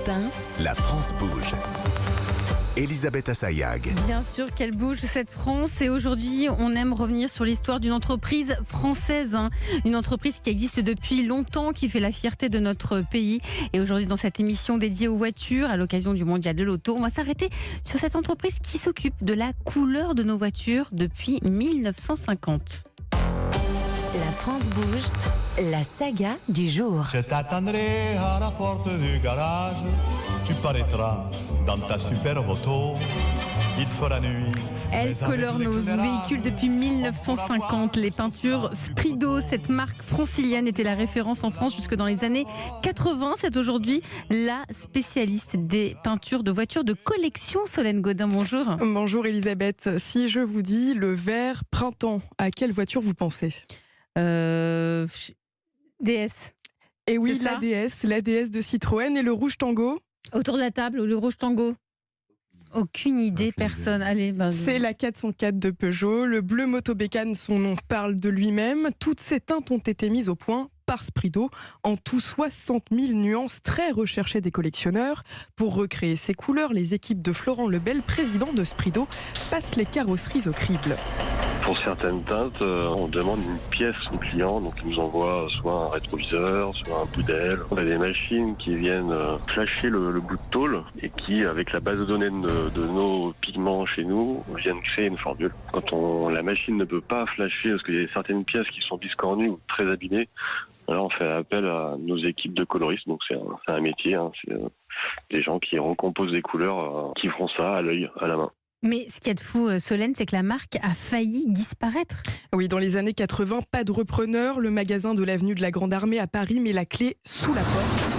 Europe 1. La France bouge. Elisabeth Assayag. Bien sûr qu'elle bouge cette France et aujourd'hui on aime revenir sur l'histoire d'une entreprise française, une entreprise qui existe depuis longtemps, qui fait la fierté de notre pays. Et aujourd'hui dans cette émission dédiée aux voitures à l'occasion du Mondial de l'Auto, on va s'arrêter sur cette entreprise qui s'occupe de la couleur de nos voitures depuis 1950. La France bouge, la saga du jour. Je t'attendrai à la porte du garage. Tu paraîtras dans ta superbe auto. Il fera nuit. Elle colore nos véhicules depuis 1950. Les peintures Sprido, cette marque francilienne, était la référence en France jusque dans les années 80. C'est aujourd'hui la spécialiste des peintures de voitures de collection. Solène Godin, bonjour. Bonjour Elisabeth. Si je vous dis le vert printemps, à quelle voiture vous pensez ? DS. Et oui, C'est la DS de Citroën. Et le rouge tango ? Autour de la table, le rouge tango. Aucune idée, personne. Allez, C'est la 404 de Peugeot. Le bleu Motobécane, son nom parle de lui-même. Toutes ces teintes ont été mises au point par Sprido. En tout, 60 000 nuances très recherchées des collectionneurs. Pour recréer ces couleurs, les équipes de Florent Lebel, président de Sprido, passent les carrosseries au crible. Pour certaines teintes, on demande une pièce au client, donc il nous envoie soit un rétroviseur, soit un bout d'aile. On a des machines qui viennent flasher le bout de tôle et qui, avec la base de données de nos pigments chez nous, viennent créer une formule. Quand la machine ne peut pas flasher parce qu'il y a certaines pièces qui sont biscornues ou très abîmées, alors on fait appel à nos équipes de coloristes, donc c'est un métier, c'est des gens qui recomposent des couleurs, qui font ça à l'œil, à la main. Mais ce qu'il y a de fou, Solène, c'est que la marque a failli disparaître. Oui, dans les années 80, pas de repreneur. Le magasin de l'avenue de la Grande Armée à Paris met la clé sous la porte.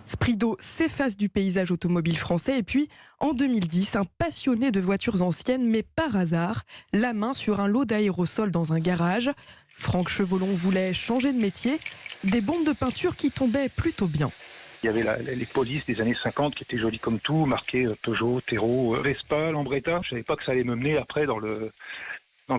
Sprido s'efface du paysage automobile français. Et puis, en 2010, un passionné de voitures anciennes met par hasard la main sur un lot d'aérosols dans un garage. Franck Chevolon voulait changer de métier. Des bombes de peinture qui tombaient plutôt bien. Il y avait les polices des années 50 qui étaient jolies comme tout, marquées Peugeot, Tero, Vespa, Lambretta. Je savais pas que ça allait me mener après dans le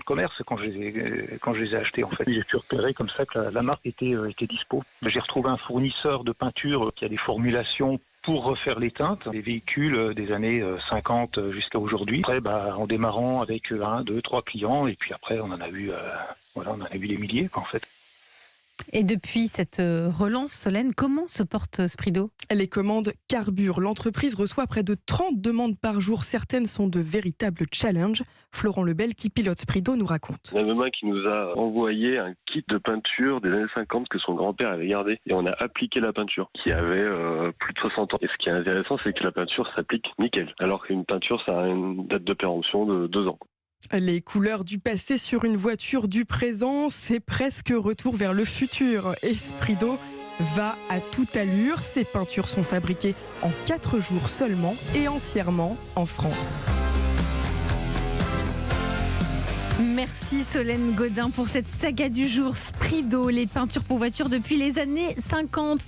commerce quand je les ai achetés en fait. J'ai pu repérer comme ça que la marque était dispo. J'ai retrouvé un fournisseur de peinture qui a des formulations pour refaire les teintes, des véhicules des années 50 jusqu'à aujourd'hui. Après, en démarrant avec 1, 2, 3 clients, et puis après on en a eu des milliers en fait. Et depuis cette relance, Solène, comment se porte Sprido ? Les commandes carburent. L'entreprise reçoit près de 30 demandes par jour. Certaines sont de véritables challenges. Florent Lebel, qui pilote Sprido, nous raconte. Il y a un qui nous a envoyé un kit de peinture des années 50 que son grand-père avait gardé. Et on a appliqué la peinture, qui avait plus de 60 ans. Et ce qui est intéressant, c'est que la peinture s'applique nickel. Alors qu'une peinture, ça a une date de péremption de 2 ans. Les couleurs du passé sur une voiture du présent, c'est presque retour vers le futur. Et Sprido va à toute allure. Ces peintures sont fabriquées en 4 jours seulement et entièrement en France. Merci Solène Godin pour cette saga du jour. Sprido, les peintures pour voitures depuis les années 50.